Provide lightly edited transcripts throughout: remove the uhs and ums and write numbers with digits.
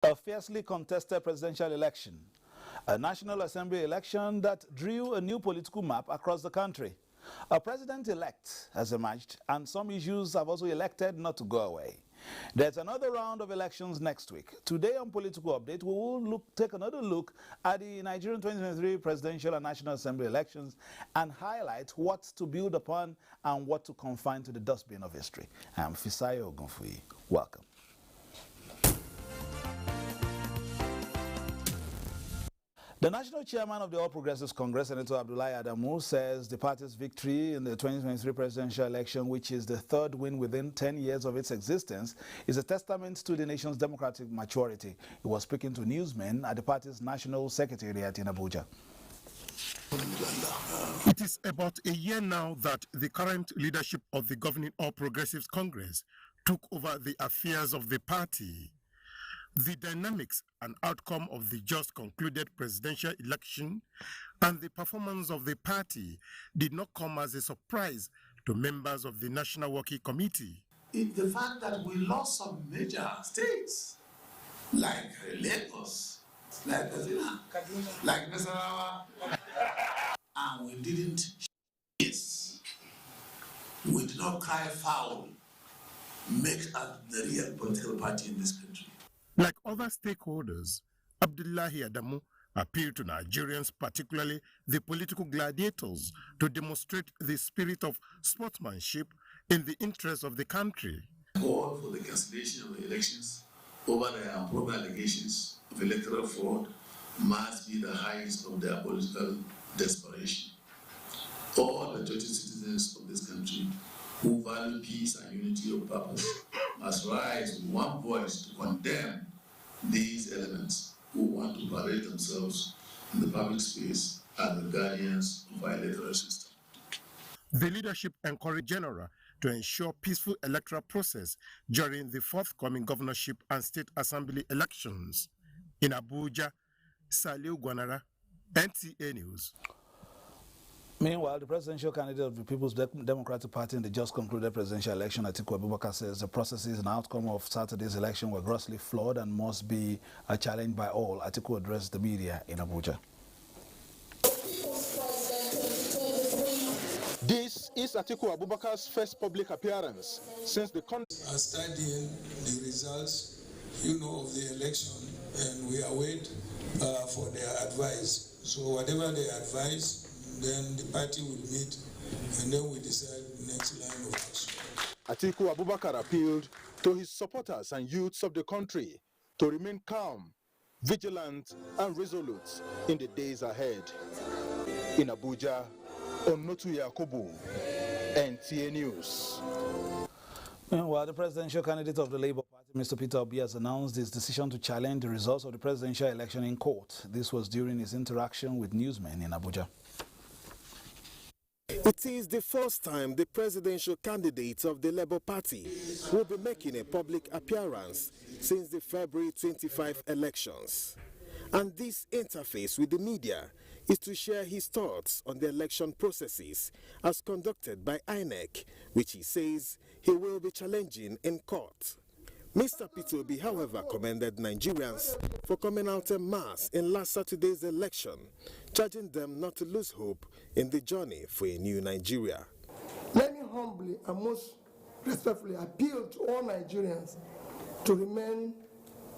A fiercely contested presidential election, a National Assembly election that drew a new political map across the country. A president-elect has emerged, and some issues have also elected not to go away. There's another round of elections next week. Today on Political Update, we will take another look at the Nigerian 2023 presidential and National Assembly elections and highlight what to build upon and what to confine to the dustbin of history. I'm Fisayo Ogunfuyi. Welcome. The national chairman of the All Progressives Congress, Senator Abdullahi Adamu, says the party's victory in the 2023 presidential election, which is the third win within 10 years of its existence, is a testament to the nation's democratic maturity. He was speaking to newsmen at the party's national secretariat in Abuja. It is about a year now that the current leadership of the governing All Progressives Congress took over the affairs of the party. The dynamics and outcome of the just concluded presidential election and the performance of the party did not come as a surprise to members of the National Working Committee. It's the fact that we lost some major states, like Lagos, like Kaduna, like Nasarawa, and we didn't yes. We did not cry foul, makes us the real political party in this country. Like other stakeholders, Abdullahi Adamu appealed to Nigerians, particularly the political gladiators, to demonstrate the spirit of sportsmanship in the interest of the country. Call for the cancellation of the elections over the unproven allegations of electoral fraud must be the highest of their political desperation. All the 20 citizens of this country who value peace and unity of purpose must rise with one voice to condemn these elements who want to parade themselves in the public space as the guardians of our electoral system. The leadership encouraged General to ensure peaceful electoral process during the forthcoming governorship and state assembly elections. In Abuja, Saliu Gwanara, NTA News. Meanwhile, the presidential candidate of the People's Democratic Party in the just concluded presidential election, Atiku Abubakar, says the processes and outcome of Saturday's election were grossly flawed and must be challenged by all. Atiku addressed the media in Abuja. This is Atiku Abubakar's first public appearance since the are studying the results, of the election, and we await for their advice. So whatever they advise, then the party will meet, and then we decide the next line of action. Atiku Abubakar appealed to his supporters and youths of the country to remain calm, vigilant, and resolute in the days ahead. In Abuja, Onotu Yakubu, NTA News. Meanwhile, the presidential candidate of the Labour Party, Mr. Peter Obi, has announced his decision to challenge the results of the presidential election in court. This was during his interaction with newsmen in Abuja. It is the first time the presidential candidate of the Labour Party will be making a public appearance since the February 25 elections. And this interface with the media is to share his thoughts on the election processes as conducted by INEC, which he says he will be challenging in court. Mr. Peter Obi, however, commended Nigerians for coming out en masse in last Saturday's election, charging them not to lose hope in the journey for a new Nigeria. Let me humbly and most respectfully appeal to all Nigerians to remain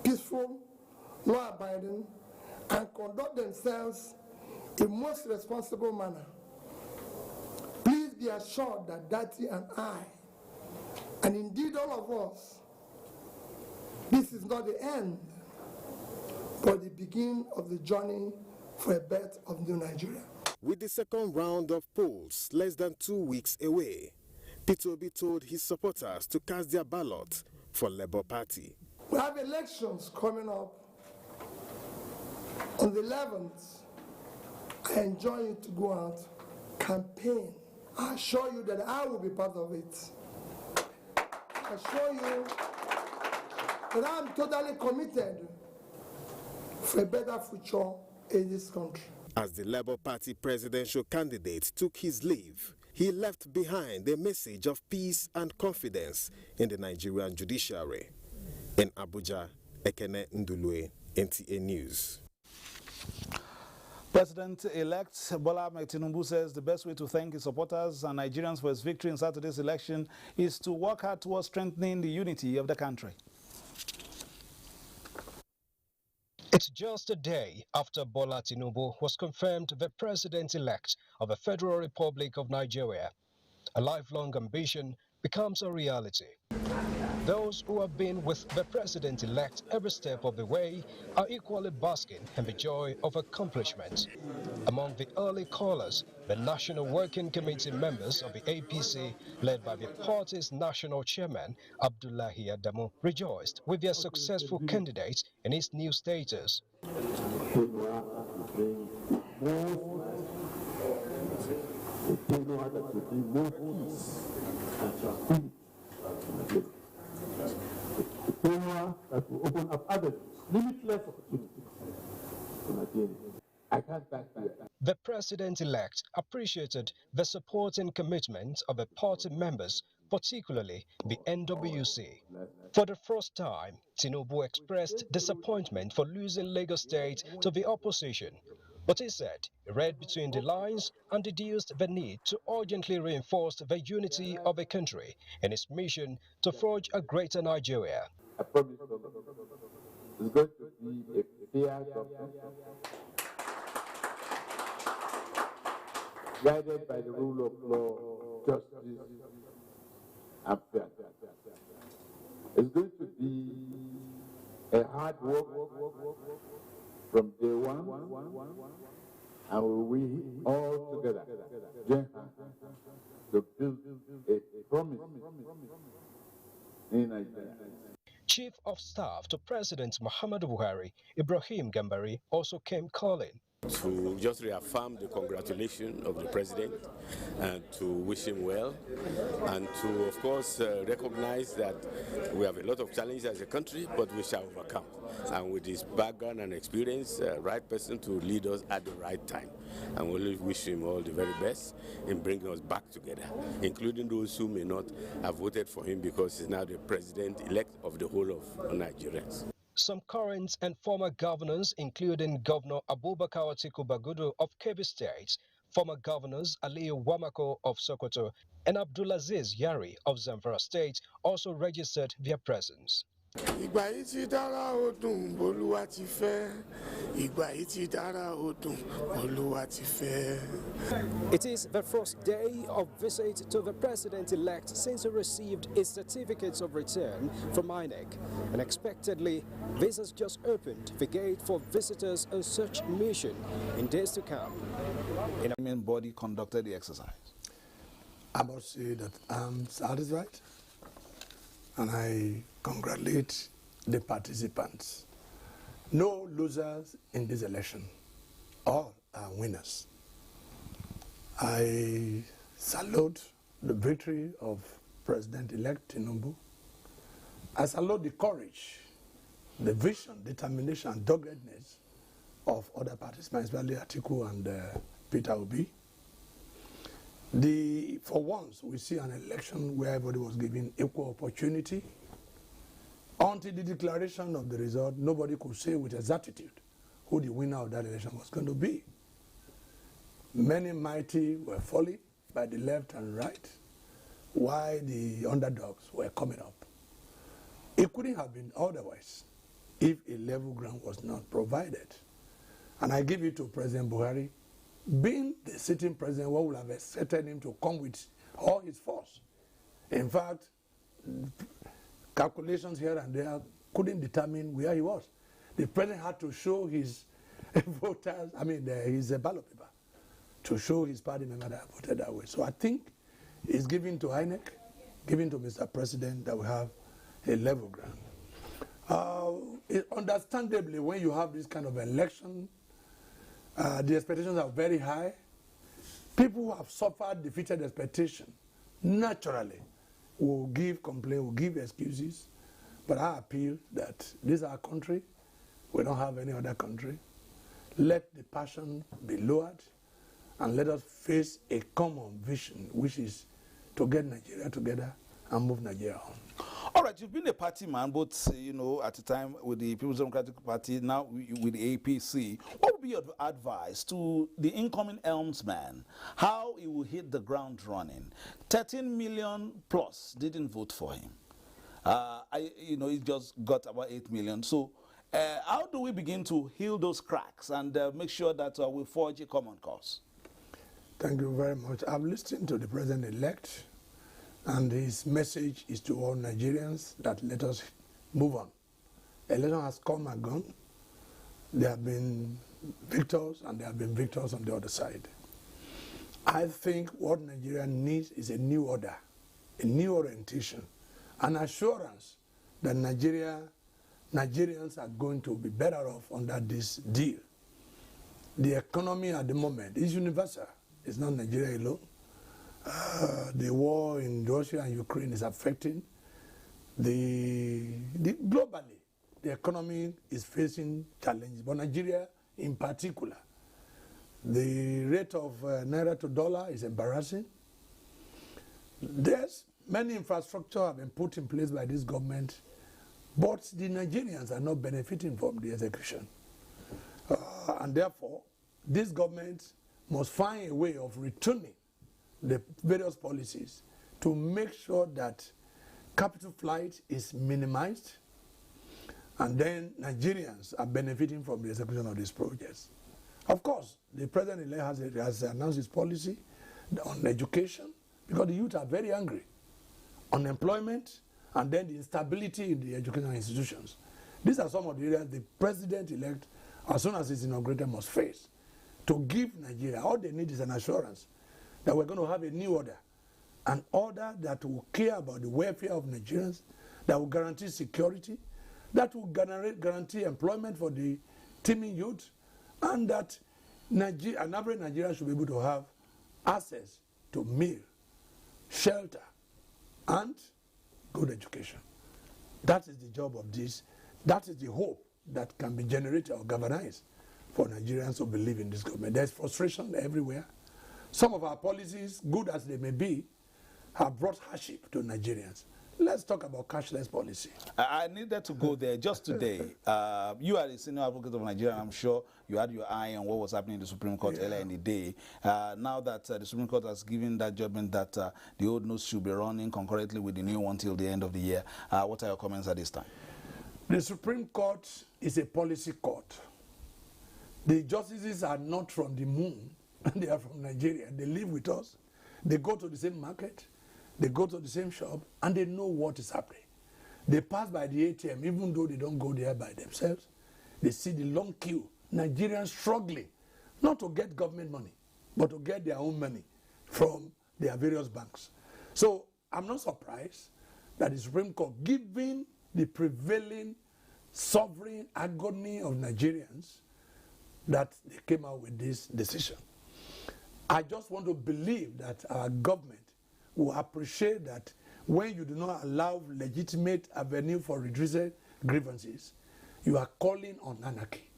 peaceful, law-abiding, and conduct themselves in most responsible manner. Please be assured that Dati and I, and indeed all of us, this is not the end, but the beginning of the journey for a birth of new Nigeria. With the second round of polls less than 2 weeks away, Peter Obi told his supporters to cast their ballot for Labour Party. We have elections coming up on the 11th. I enjoy you to go out, campaign. I assure you that I will be part of it. I assure you that I'm totally committed for a better future in this country. As the Labour Party presidential candidate took his leave, he left behind a message of peace and confidence in the Nigerian judiciary. In Abuja, Ekene Ndulue, NTA News. President-elect Bola Ahmed Tinubu says the best way to thank his supporters and Nigerians for his victory in Saturday's election is to work hard towards strengthening the unity of the country. It's just a day after Bola Tinubu was confirmed the president-elect of the Federal Republic of Nigeria. A lifelong ambition becomes a reality. Those who have been with the president-elect every step of the way are equally basking in the joy of accomplishment. Among the early callers, the National Working Committee members of the APC, led by the party's national chairman, Abdullahi Adamu, rejoiced with their successful candidate in his new status. That will open up avenues, limitless opportunities. I can't thank you. The president-elect appreciated the support and commitment of the party members, particularly the NWC. For the first time, Tinubu expressed disappointment for losing Lagos State to the opposition. But he said he read between the lines and deduced the need to urgently reinforce the unity of the country in its mission to forge a greater Nigeria. I promise it's going to be a fair government, guided by the rule of law, justice, and fairness. It's going to be a hard work from day one, and we all together join hands to build a promise in Nigeria. Chief of Staff to President Muhammadu Buhari, Ibrahim Gambari, also came calling. To just reaffirm the congratulations of the president and to wish him well, and to, of course, recognize that we have a lot of challenges as a country, but we shall overcome. And with his background and experience, right person to lead us at the right time. And we wish him all the very best in bringing us back together, including those who may not have voted for him because he's now the president-elect of the whole of Nigerians. Some current and former governors, including Governor Abubakar Atiku Bagudu of Kebbi State, former governors Aliyu Wamako of Sokoto, and Abdulaziz Yari of Zamfara State, also registered their presence. It is the first day of visit to the president-elect since he received his certificates of return from INEC. Unexpectedly, this has just opened the gate for visitors on such mission in days to come. The main body conducted the exercise. I must say that I'm satisfied, and I congratulate the participants. No losers in this election. All are winners. I salute the victory of President-elect Tinubu. I salute the courage, the vision, determination, and doggedness of other participants, especially Atiku and Peter Obi. For once, we see an election where everybody was given equal opportunity. Until the declaration of the result, nobody could say with exactitude who the winner of that election was going to be. Many mighty were falling by the left and right, while the underdogs were coming up. It couldn't have been otherwise if a level ground was not provided. And I give it to President Buhari. Being the sitting president, what would have expected him to come with all his force? In fact, calculations here and there couldn't determine where he was. The president had to show his voters, his ballot paper, to show his party member that voted that way. So I think it's given to INEC, given to Mr. President, that we have a level ground. Understandably, when you have this kind of election, the expectations are very high. People who have suffered defeated expectation naturally will give complaint, will give excuses. But I appeal that this is our country. We don't have any other country. Let the passion be lowered and let us face a common vision, which is to get Nigeria together and move Nigeria on. All right. right, you've been a party man, both, you know, at the time with the People's Democratic Party, now with the APC. What would be your advice to the incoming helmsman? How he will hit the ground running? 13 million plus didn't vote for him. He just got about 8 million. So how do we begin to heal those cracks and make sure that we forge a common cause? Thank you very much. I've listened to the president-elect, and his message is to all Nigerians that let us move on. Election has come and gone. There have been victors, and there have been victors on the other side. I think what Nigeria needs is a new order, a new orientation, an assurance that Nigerians are going to be better off under this deal. The economy at the moment is universal. It's not Nigeria alone. The war in Russia and Ukraine is affecting globally. The economy is facing challenges, but Nigeria in particular. The rate of naira to dollar is embarrassing. There's many infrastructure have been put in place by this government, but the Nigerians are not benefiting from the execution. And therefore, this government must find a way of returning the various policies to make sure that capital flight is minimized, and then Nigerians are benefiting from the execution of these projects. Of course, the president-elect has announced his policy on education, because the youth are very angry. Unemployment, and then the instability in the educational institutions. These are some of the areas the president-elect, as soon as he's inaugurated, must face. To give Nigeria, all they need is an assurance that we're going to have a new order, an order that will care about the welfare of Nigerians, that will guarantee security, that will guarantee employment for the teeming youth, and that an average Nigerian should be able to have access to meal, shelter, and good education. That is the job of this. That is the hope that can be generated or galvanized for Nigerians who believe in this government. There's frustration everywhere. Some of our policies, good as they may be, have brought hardship to Nigerians. Let's talk about cashless policy. I needed to go there just today. You are the senior advocate of Nigeria, and I'm sure you had your eye on what was happening in the Supreme Court earlier in the day. Now that the Supreme Court has given that judgment that the old notes should be running concurrently with the new one till the end of the year, what are your comments at this time? The Supreme Court is a policy court. The justices are not from the moon, they are from Nigeria. They live with us. They go to the same market. They go to the same shop, and they know what is happening. They pass by the ATM, even though they don't go there by themselves. They see the long queue. Nigerians struggling, not to get government money, but to get their own money from their various banks. So I'm not surprised that the Supreme Court, given the prevailing sovereign agony of Nigerians, that they came out with this decision. I just want to believe that our government will appreciate that when you do not allow legitimate avenue for redressing grievances, you are calling on anarchy.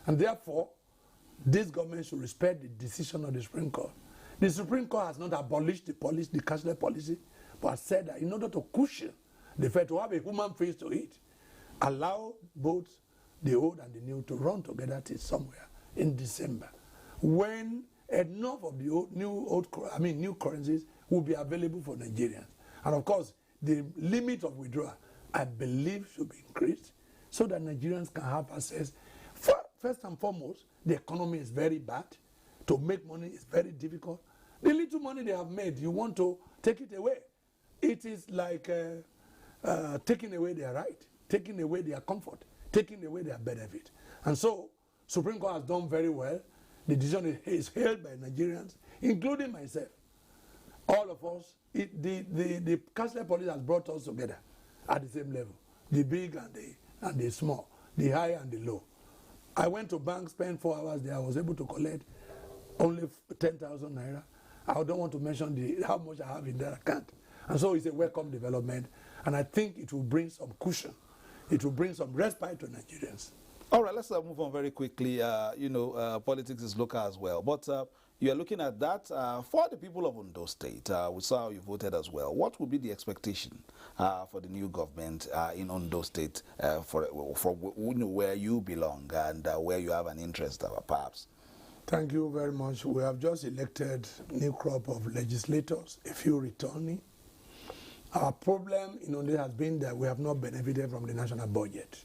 And therefore, this government should respect the decision of the Supreme Court. The Supreme Court has not abolished the cashless policy, but has said that in order to cushion the fact to have a human face to it, allow both the old and the new to run together till somewhere in December, when enough of the new currencies will be available for Nigerians. And of course, the limit of withdrawal, I believe, should be increased so that Nigerians can have access. First and foremost, the economy is very bad. To make money is very difficult. The little money they have made, you want to take it away. It is like taking away their right, taking away their comfort, taking away their benefit. And so, Supreme Court has done very well. The decision is held by Nigerians, including myself. All of us, the cashless policy has brought us together at the same level. The big and the small, the high and the low. I went to bank, spent 4 hours there. I was able to collect only 10,000 naira. I don't want to mention how much I have in that account. And so it's a welcome development. And I think it will bring some cushion. It will bring some respite to Nigerians. All right, let's move on very quickly. Politics is local as well. But, you're looking at that for the people of Ondo State. We saw how you voted as well. What would be the expectation for the new government in Ondo State for where you belong and where you have an interest, perhaps? Thank you very much. We have just elected new crop of legislators, a few returning. Our problem in Ondo has been that we have not benefited from the national budget.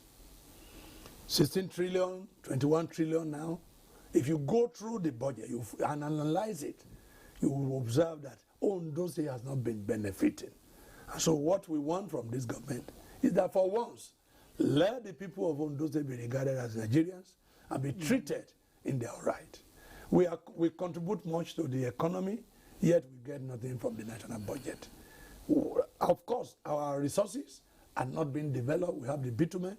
16 trillion, 21 trillion now. If you go through the budget and analyze it, you will observe that Ondo State has not been benefiting. And so what we want from this government is that for once, let the people of Ondo State be regarded as Nigerians and be treated in their right. We contribute much to the economy, yet we get nothing from the national budget. Of course, our resources are not being developed. We have the bitumen,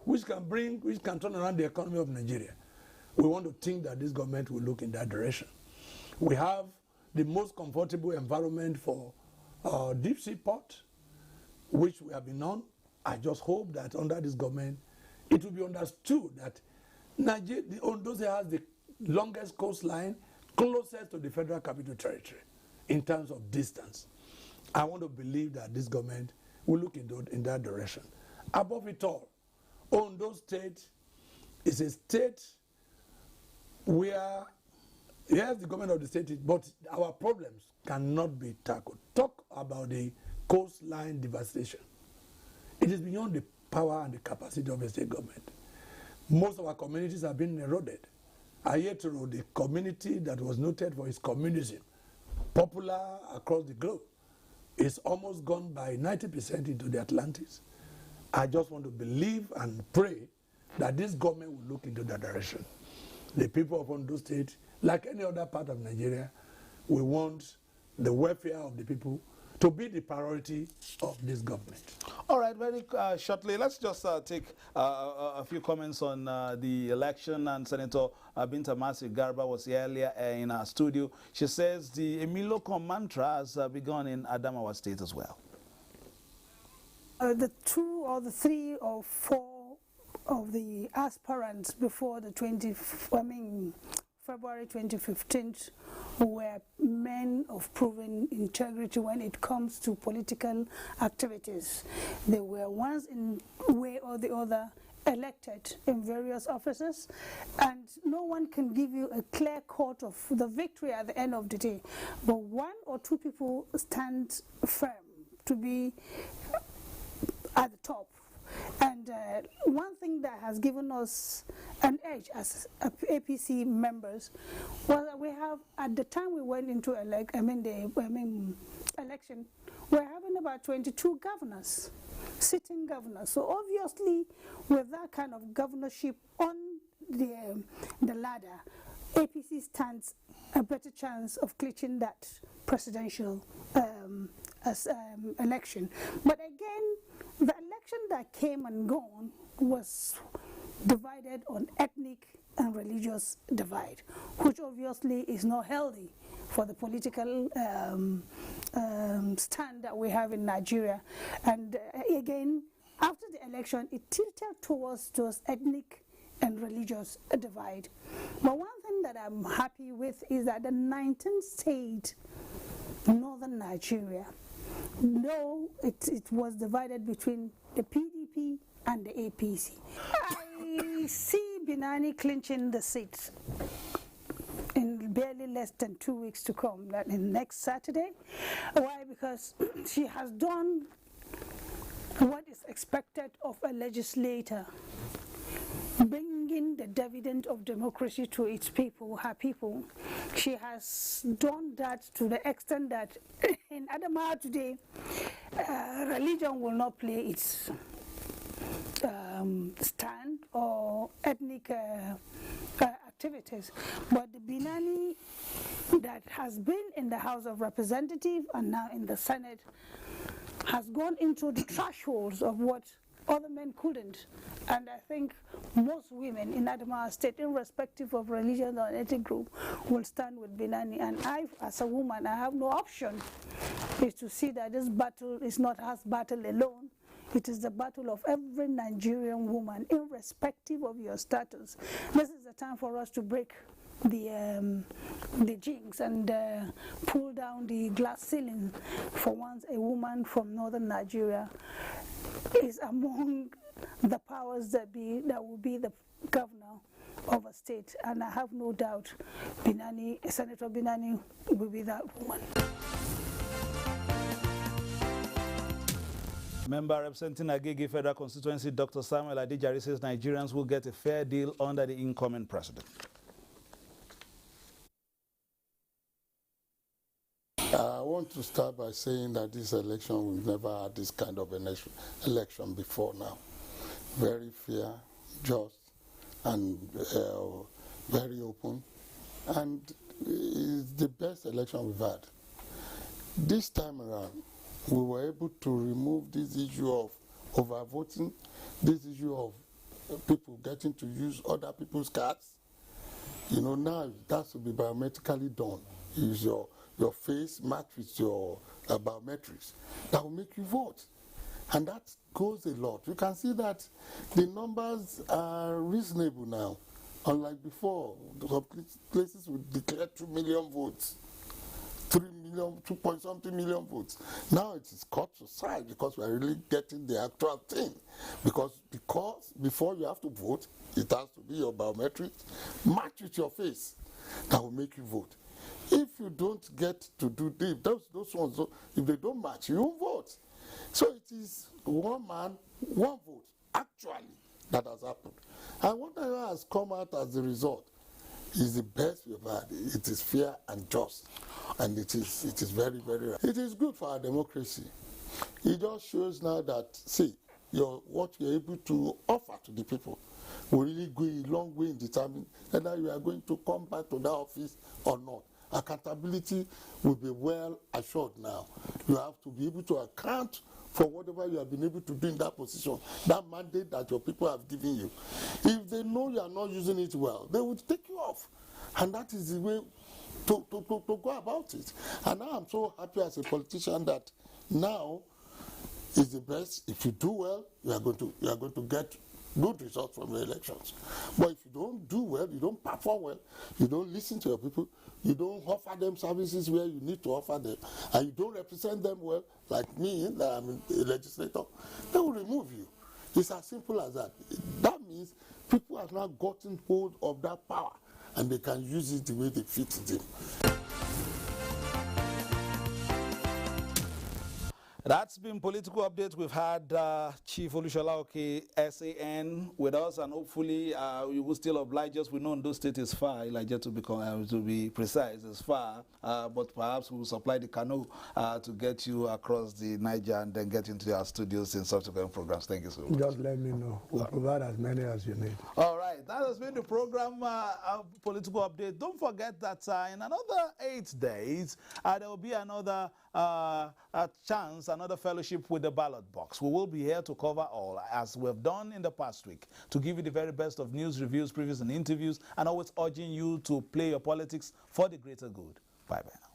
which can turn around the economy of Nigeria. We want to think that this government will look in that direction. We have the most comfortable environment for deep sea port, which we have been on. I just hope that under this government, it will be understood that Ondo State has the longest coastline closest to the Federal Capital Territory in terms of distance. I want to believe that this government will look in that direction. Above it all, Ondo State is a state where, yes, the government of the state is, but our problems cannot be tackled. Talk about the coastline devastation. It is beyond the power and the capacity of the state government. Most of our communities have been eroded. Ayetoro, the community that was noted for its communism, popular across the globe, is almost gone by 90% into the Atlantis. I just want to believe and pray that this government will look into that direction. The people of Ondo State, like any other part of Nigeria, we want the welfare of the people to be the priority of this government. All right, very shortly, let's just take a few comments on the election. And Senator Binta Masi Garba was here earlier in our studio. She says the Emiloko mantra has begun in Adamawa State as well. The 2 or the 3 or 4 of the aspirants before the February 2015 were men of proven integrity when it comes to political activities. They were once in way or the other elected in various offices, and no one can give you a clear cut of the victory at the end of the day. But 1 or 2 people stand firm to be at the top. And one thing that has given us an edge as APC members was that we have, at the time we went into election, we're having about 22 governors, sitting governors. So obviously, with that kind of governorship on the ladder, APC stands a better chance of clinching that presidential election. But again, the election that came and gone was divided on ethnic and religious divide, which obviously is not healthy for the political stand that we have in Nigeria. And again, after the election, it tilted towards ethnic and religious divide. But one thing that I'm happy with is that the 19th state, northern Nigeria, no, it was divided between the PDP and the APC. I see Binani clinching the seat in barely less than 2 weeks to come, that in next Saturday. Why? Because she has done what is expected of a legislator, bringing the dividend of democracy to its people, her people. She has done that to the extent that in Adamawa today, religion will not play its stand or ethnic activities. But the Binani that has been in the House of Representatives and now in the Senate has gone into the thresholds of what other men couldn't. And I think most women in Adamawa State, irrespective of religion or ethnic group, will stand with Binani. And I, as a woman, I have no option is to see that this battle is not her battle alone. It is the battle of every Nigerian woman, irrespective of your status. This is the time for us to break the jinx and pull down the glass ceiling for once a woman from northern Nigeria is among the powers that will be the governor of a state, and I have no doubt Senator Binani will be that woman. Member representing Agege Federal Constituency, Dr. Samuel Adejari, says Nigerians will get a fair deal under the incoming president. I want to start by saying that this election, we've never had this kind of election before now. Very fair, just, and very open, and it's the best election we've had. This time around, we were able to remove this issue of overvoting, this issue of people getting to use other people's cards. You know, now that has to be biometrically done. Use your face matched with your biometrics. That will make you vote. And that goes a lot. You can see that the numbers are reasonable now. Unlike before, some places would declare 2 million votes. 3 million, 2-point-something million votes. Now it is cut to side because we are really getting the actual thing. Because before you have to vote, it has to be your biometrics match with your face. That will make you vote. If you don't get to do those ones, if they don't match, you won't vote. So it is one man, one vote, actually, that has happened. And whatever has come out as a result is the best we've had. It is fair and just, and it is very, very right. It is good for our democracy. It just shows now that, see, what you're able to offer to the people will really go a long way in determining whether you are going to come back to that office or not. Accountability will be well assured now. You have to be able to account for whatever you have been able to do in that position, that mandate that your people have given you. If they know you are not using it well, they will take you off. And that is the way to go about it. And now I'm so happy as a politician that now is the best. If you do well, you are going to get good results from the elections. But if you don't do well, you don't perform well, you don't listen to your people, you don't offer them services where you need to offer them, and you don't represent them well, like me, that I'm a legislator, they will remove you. It's as simple as that. That means people have now gotten hold of that power, and they can use it the way they fit them. That's been political updates. We've had Chief Olushola Oke, SAN, with us, and hopefully you will still oblige us. We know Ondo State is far, Elijah, to be precise, is far, but perhaps we will supply the canoe to get you across the Niger and then get into our studios in subsequent programs. Thank you so much. Just let me know. We'll provide as many as you need. All right, that has been the program political update. Don't forget that in another 8 days, there will be another chance, another fellowship with the ballot box. We will be here to cover all, as we've done in the past week, to give you the very best of news, reviews, previews, and interviews, and always urging you to play your politics for the greater good. Bye-bye now.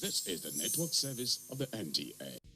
This is the network service of the NTA.